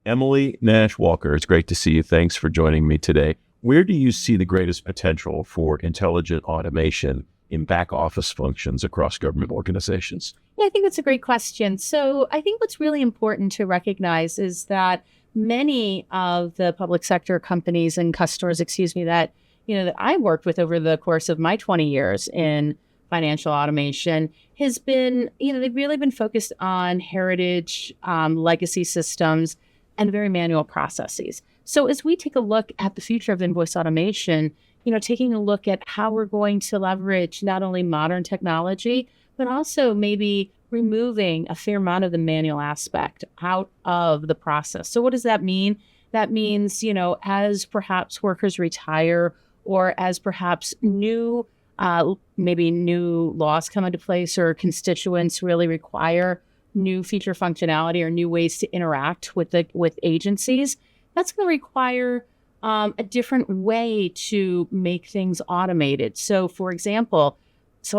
Emily Nash-Walker, it's great to see you. Thanks for joining me today. Where do you see the greatest potential for intelligent automation in back office functions across government organizations? Yeah, I think that's a great question. So I think what's really important to recognize is that many of the public sector companies and customers, that I worked with over the course of my 20 years in financial automation has been, they've really been focused on heritage, legacy systems, and very manual processes. So as we take a look at the future of invoice automation, taking a look at how we're going to leverage not only modern technology, but also maybe removing a fair amount of the manual aspect out of the process. So what does that mean? That means, as perhaps workers retire or as perhaps maybe new laws come into place or constituents really require new feature functionality or new ways to interact with agencies, that's going to require a different way to make things automated. So, for example,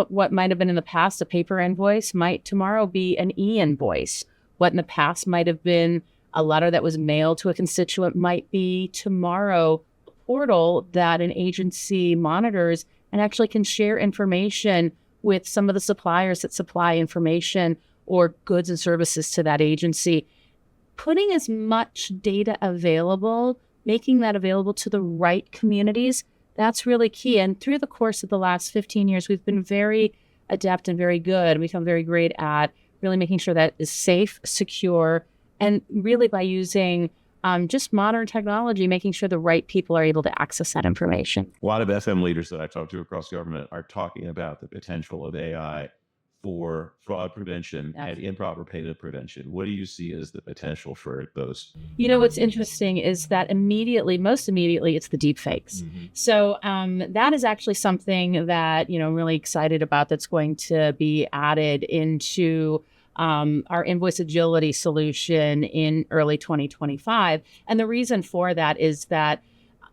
what might have been in the past a paper invoice might tomorrow be an e-invoice. What in the past might have been a letter that was mailed to a constituent might be tomorrow a portal that an agency monitors and actually can share information with some of the suppliers that supply information or goods and services to that agency. Putting as much data available, making that available to the right communities, that's really key. And through the course of the last 15 years, we've been very adept and very good. And we've become very great at really making sure that is safe, secure, and really by using just modern technology, making sure the right people are able to access that information. A lot of FM leaders that I talk to across government are talking about the potential of AI for fraud prevention and improper payment prevention. What do you see as the potential for those? What's interesting is that most immediately, it's the deep fakes. Mm-hmm. So that is actually something that, I'm really excited about that's going to be added into our invoice agility solution in early 2025. And the reason for that is that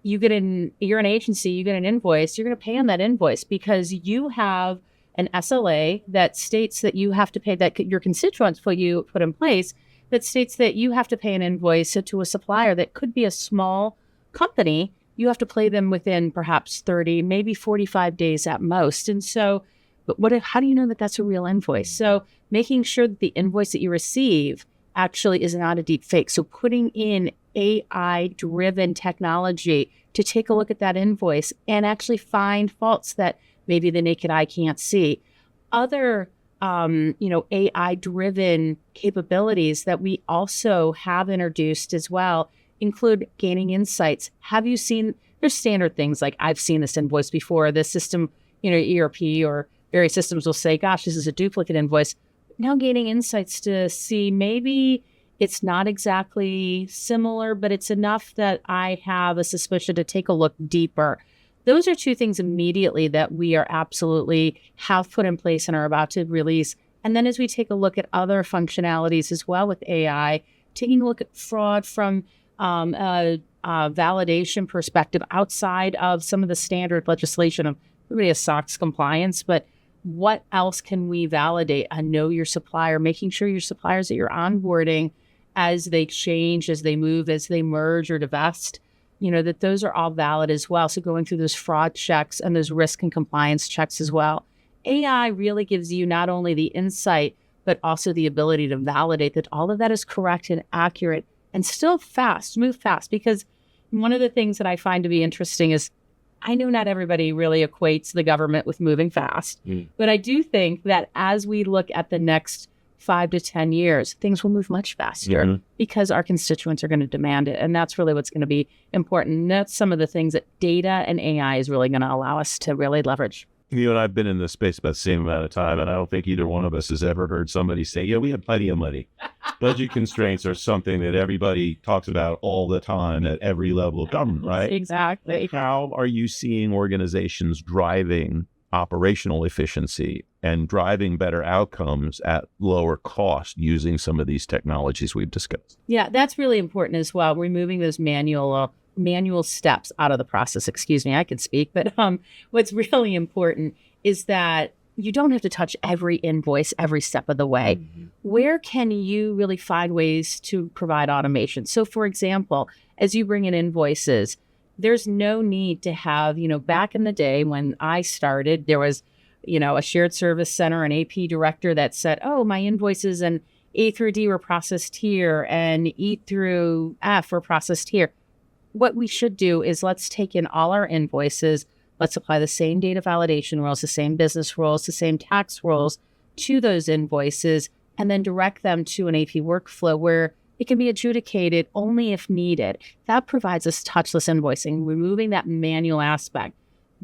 you're an agency, you get an invoice, you're going to pay on that invoice because you have an SLA that states that you have to pay, that your constituents put in place, that states that you have to pay an invoice to a supplier that could be a small company. You have to pay them within perhaps 30, maybe 45 days at most. And so, how do you know that that's a real invoice? So making sure that the invoice that you receive actually is not a deep fake. So putting in AI-driven technology to take a look at that invoice and actually find faults that maybe the naked eye can't see. Other, AI-driven capabilities that we also have introduced as well include gaining insights. Have you seen, there's standard things like, I've seen this invoice before. The system, ERP or various systems will say, gosh, this is a duplicate invoice. Now gaining insights to see maybe it's not exactly similar, but it's enough that I have a suspicion to take a look deeper. Those are two things immediately that we are absolutely have put in place and are about to release. And then as we take a look at other functionalities as well with AI, taking a look at fraud from a validation perspective outside of some of the standard legislation of everybody has SOX compliance, but what else can we validate? Know your supplier, making sure your suppliers that you're onboarding as they change, as they move, as they merge or divest, that those are all valid as well. So going through those fraud checks and those risk and compliance checks as well. AI really gives you not only the insight, but also the ability to validate that all of that is correct and accurate and still move fast. Because one of the things that I find to be interesting is I know not everybody really equates the government with moving fast, but I do think that as we look at the next 5 to 10 years, things will move much faster because our constituents are going to demand it. And that's really what's going to be important. And that's some of the things that data and AI is really going to allow us to really leverage. You and I've been in this space about the same amount of time, and I don't think either one of us has ever heard somebody say, we have plenty of money. Budget constraints are something that everybody talks about all the time at every level of government, right? Exactly. How are you seeing organizations driving operational efficiency and driving better outcomes at lower cost using some of these technologies we've discussed? Yeah, that's really important as well. Removing those manual steps out of the process. Excuse me, I can speak. But what's really important is that, you don't have to touch every invoice every step of the way. Where can you really find ways to provide automation? So for example, as you bring in invoices, there's no need to have, back in the day when I started, there was, a shared service center, an AP director that said, oh, my invoices and A through D were processed here and E through F were processed here. What we should do is let's take in all our invoices. Let's apply the same data validation rules, the same business rules, the same tax rules to those invoices, and then direct them to an AP workflow where it can be adjudicated only if needed. That provides us touchless invoicing, removing that manual aspect.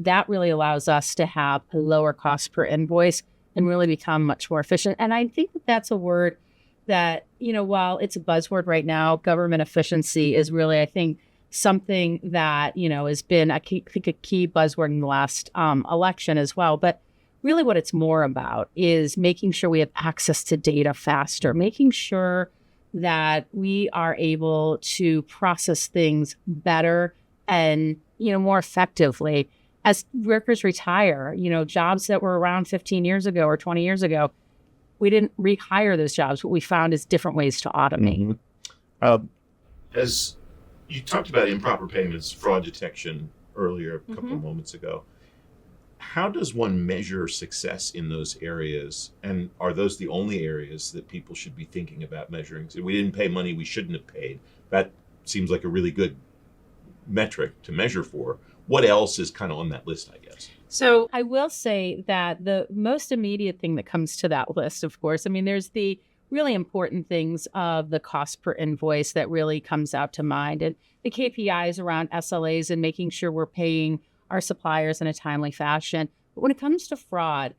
That really allows us to have a lower cost per invoice and really become much more efficient. And I think that that's a word that, while it's a buzzword right now, government efficiency is really, I think, something that, has been, I think, a key buzzword in the last election as well. But really what it's more about is making sure we have access to data faster, making sure that we are able to process things better and, more effectively. As workers retire, jobs that were around 15 years ago or 20 years ago, we didn't rehire those jobs. What we found is different ways to automate. As you talked about improper payments, fraud detection earlier, a couple of moments ago, how does one measure success in those areas? And are those the only areas that people should be thinking about measuring? So we didn't pay money we shouldn't have paid. That seems like a really good metric to measure for. What else is kind of on that list, I guess? So I will say that the most immediate thing that comes to that list, of course, there's the really important things of the cost per invoice that really comes out to mind, and the KPIs around SLAs and making sure we're paying our suppliers in a timely fashion. But when it comes to fraud,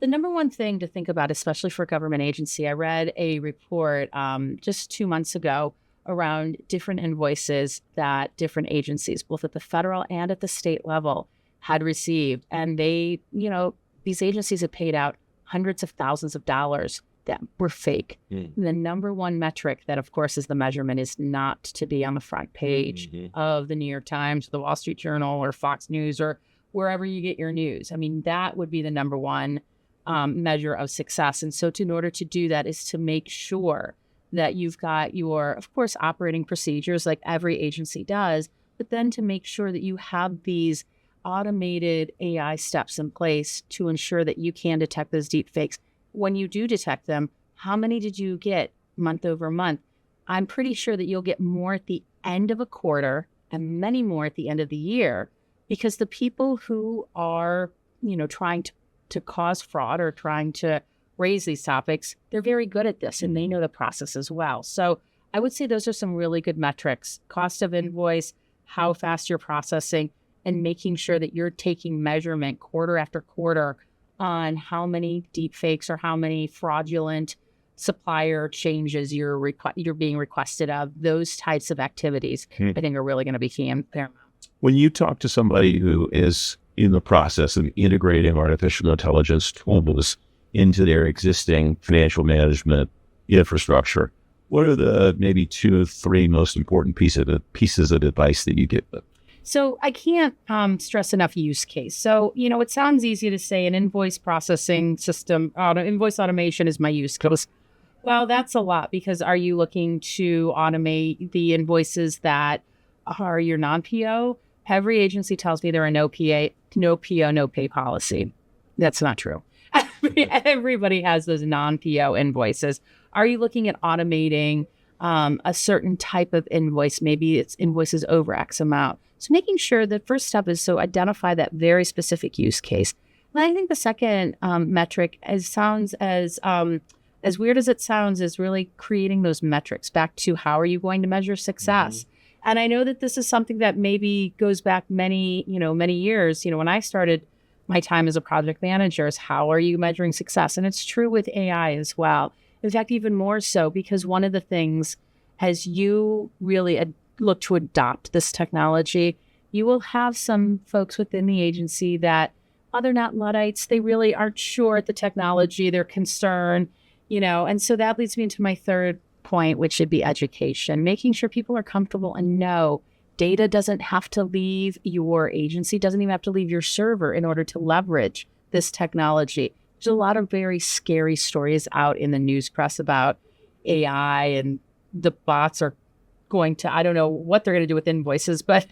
the number one thing to think about, especially for a government agency, I read a report just 2 months ago around different invoices that different agencies, both at the federal and at the state level, had received. And they, these agencies had paid out hundreds of thousands of dollars that were fake. The number one metric that, of course, is the measurement is not to be on the front page of the New York Times, the Wall Street Journal, or Fox News, or wherever you get your news. That would be the number one measure of success. And so in order to do that is to make sure that you've got your, of course, operating procedures like every agency does, but then to make sure that you have these automated AI steps in place to ensure that you can detect those deep fakes. When you do detect them, how many did you get month over month? I'm pretty sure that you'll get more at the end of a quarter and many more at the end of the year, because the people who are, trying to cause fraud or trying to raise these topics, they're very good at this and they know the process as well. So I would say those are some really good metrics: cost of invoice, how fast you're processing, and making sure that you're taking measurement quarter after quarter on how many deep fakes or how many fraudulent supplier changes you're being requested of. Those types of activities, I think, are really going to be key and paramount. When you talk to somebody who is in the process of integrating artificial intelligence tools into their existing financial management infrastructure, what are the maybe 2 or 3 most important pieces of advice that you give them? So I can't stress enough use case. So, it sounds easy to say an invoice processing system, invoice automation is my use case. Well, that's a lot, because are you looking to automate the invoices that are your non-PO? Every agency tells me there are no PO, no pay policy. That's not true. Everybody has those non-PO invoices. Are you looking at automating a certain type of invoice? Maybe it's invoices over X amount. So making sure the first step is to identify that very specific use case. And I think the second metric, sounds as weird as it sounds, is really creating those metrics back to how are you going to measure success. And I know that this is something that maybe goes back many years. When I started my time as a project manager, is how are you measuring success? And it's true with AI as well. In fact, even more so, because one of the things, as you really look to adopt this technology, you will have some folks within the agency that, while they're not Luddites, they really aren't sure at the technology, they're concerned, and so that leads me into my third point, which should be education, making sure people are comfortable and know data doesn't have to leave your agency, doesn't even have to leave your server in order to leverage this technology. There's a lot of very scary stories out in the news press about AI, and the bots are going to, I don't know what they're going to do with invoices, but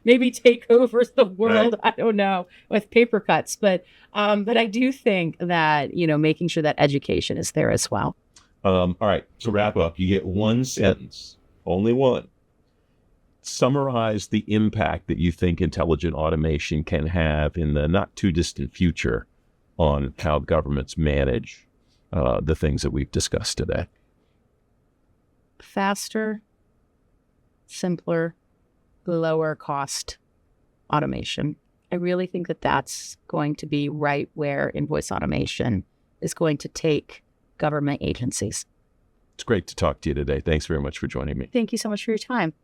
maybe take over the world. Right. I don't know, with paper cuts. But I do think that, making sure that education is there as well. All right. To wrap up, you get one sentence, only one. Summarize the impact that you think intelligent automation can have in the not too distant future on how governments manage the things that we've discussed today. Faster, simpler, lower cost automation. I really think that that's going to be right where invoice automation is going to take government agencies. It's great to talk to you today. Thanks very much for joining me. Thank you so much for your time.